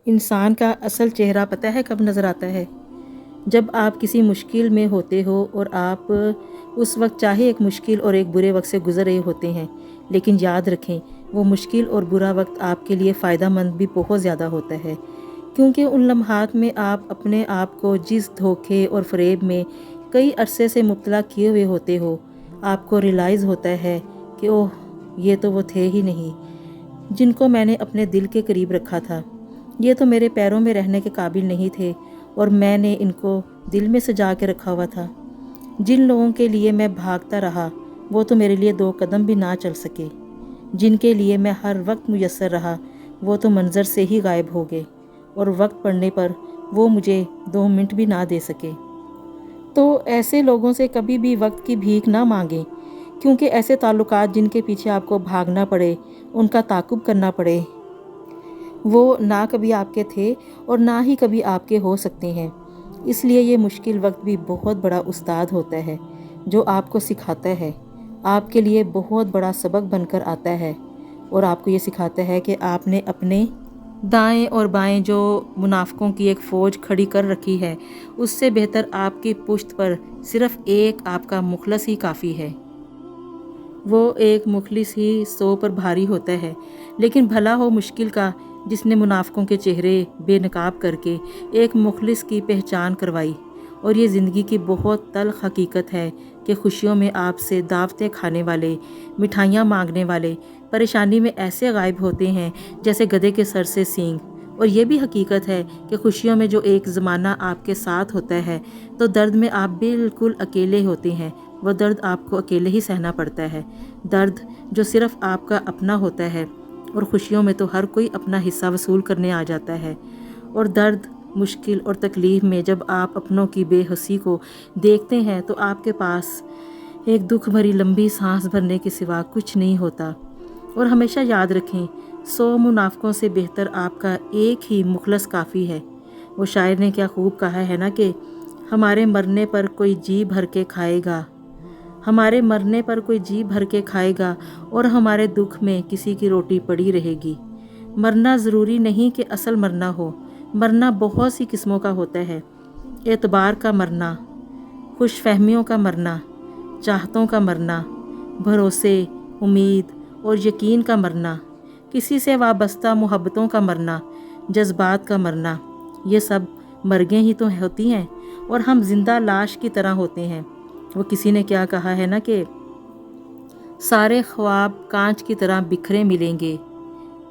انسان کا اصل چہرہ پتہ ہے کب نظر آتا ہے؟ جب آپ کسی مشکل میں ہوتے ہو اور آپ اس وقت چاہے ایک مشکل اور ایک برے وقت سے گزر رہے ہوتے ہیں، لیکن یاد رکھیں وہ مشکل اور برا وقت آپ کے لیے فائدہ مند بھی بہت زیادہ ہوتا ہے، کیونکہ ان لمحات میں آپ اپنے آپ کو جس دھوکے اور فریب میں کئی عرصے سے مبتلا کیے ہوئے ہوتے ہو، آپ کو ریلائز ہوتا ہے کہ اوہ یہ تو وہ تھے ہی نہیں جن کو میں نے اپنے دل کے قریب رکھا تھا، یہ تو میرے پیروں میں رہنے کے قابل نہیں تھے اور میں نے ان کو دل میں سجا کے رکھا ہوا تھا۔ جن لوگوں کے لیے میں بھاگتا رہا وہ تو میرے لیے 2 قدم بھی نہ چل سکے، جن کے لیے میں ہر وقت میسر رہا وہ تو منظر سے ہی غائب ہو گئے اور وقت پڑنے پر وہ مجھے 2 منٹ بھی نہ دے سکے۔ تو ایسے لوگوں سے کبھی بھی وقت کی بھیک نہ مانگیں، کیونکہ ایسے تعلقات جن کے پیچھے آپ کو بھاگنا پڑے، ان کا تعاقب کرنا پڑے، وہ نہ کبھی آپ کے تھے اور نہ ہی کبھی آپ کے ہو سکتے ہیں۔ اس لیے یہ مشکل وقت بھی بہت بڑا استاد ہوتا ہے جو آپ کو سکھاتا ہے، آپ کے لیے بہت بڑا سبق بن کر آتا ہے اور آپ کو یہ سکھاتا ہے کہ آپ نے اپنے دائیں اور بائیں جو منافقوں کی ایک فوج کھڑی کر رکھی ہے، اس سے بہتر آپ کی پشت پر صرف ایک آپ کا مخلص ہی کافی ہے۔ وہ ایک مخلص ہی 100 پر بھاری ہوتا ہے، لیکن بھلا ہو مشکل کا جس نے منافقوں کے چہرے بے نقاب کر کے ایک مخلص کی پہچان کروائی۔ اور یہ زندگی کی بہت تلخ حقیقت ہے کہ خوشیوں میں آپ سے دعوتیں کھانے والے، مٹھائیاں مانگنے والے پریشانی میں ایسے غائب ہوتے ہیں جیسے گدھے کے سر سے سینگ۔ اور یہ بھی حقیقت ہے کہ خوشیوں میں جو ایک زمانہ آپ کے ساتھ ہوتا ہے تو درد میں آپ بالکل اکیلے ہوتے ہیں، وہ درد آپ کو اکیلے ہی سہنا پڑتا ہے، درد جو صرف آپ کا اپنا ہوتا ہے، اور خوشیوں میں تو ہر کوئی اپنا حصہ وصول کرنے آ جاتا ہے۔ اور درد، مشکل اور تکلیف میں جب آپ اپنوں کی بے حسی کو دیکھتے ہیں تو آپ کے پاس ایک دکھ بھری لمبی سانس بھرنے کے سوا کچھ نہیں ہوتا۔ اور ہمیشہ یاد رکھیں 100 منافقوں سے بہتر آپ کا ایک ہی مخلص کافی ہے۔ وہ شاعر نے کیا خوب کہا ہے نا کہ ہمارے مرنے پر کوئی جی بھر کے کھائے گا، ہمارے مرنے پر کوئی جی بھر کے کھائے گا اور ہمارے دکھ میں کسی کی روٹی پڑی رہے گی۔ مرنا ضروری نہیں کہ اصل مرنا ہو، مرنا بہت سی قسموں کا ہوتا ہے۔ اعتبار کا مرنا، خوش فہمیوں کا مرنا، چاہتوں کا مرنا، بھروسے، امید اور یقین کا مرنا، کسی سے وابستہ محبتوں کا مرنا، جذبات کا مرنا، یہ سب مرگیں ہی تو ہوتی ہیں اور ہم زندہ لاش کی طرح ہوتے ہیں۔ وہ کسی نے کیا کہا ہے نا کہ سارے خواب کانچ کی طرح بکھرے ملیں گے،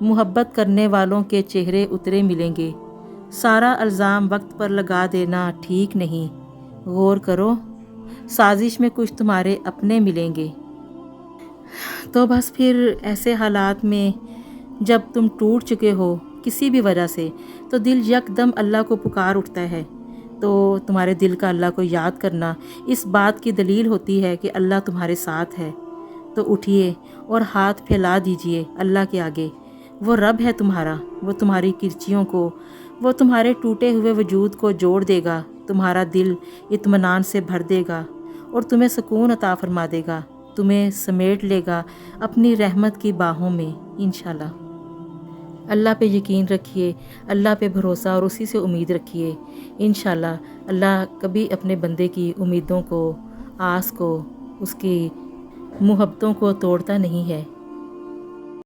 محبت کرنے والوں کے چہرے اترے ملیں گے، سارا الزام وقت پر لگا دینا ٹھیک نہیں، غور کرو سازش میں کچھ تمہارے اپنے ملیں گے۔ تو بس پھر ایسے حالات میں جب تم ٹوٹ چکے ہو کسی بھی وجہ سے تو دل یکدم اللہ کو پکار اٹھتا ہے، تو تمہارے دل کا اللہ کو یاد کرنا اس بات کی دلیل ہوتی ہے کہ اللہ تمہارے ساتھ ہے۔ تو اٹھیے اور ہاتھ پھیلا دیجئے اللہ کے آگے، وہ رب ہے تمہارا، وہ تمہاری کرچیوں کو، وہ تمہارے ٹوٹے ہوئے وجود کو جوڑ دے گا، تمہارا دل اطمینان سے بھر دے گا اور تمہیں سکون عطا فرما دے گا، تمہیں سمیٹ لے گا اپنی رحمت کی باہوں میں انشاءاللہ۔ اللہ پہ یقین رکھیے، اللہ پہ بھروسہ اور اسی سے امید رکھیے، انشاءاللہ اللہ کبھی اپنے بندے کی امیدوں کو، آس کو، اس کی محبتوں کو توڑتا نہیں ہے۔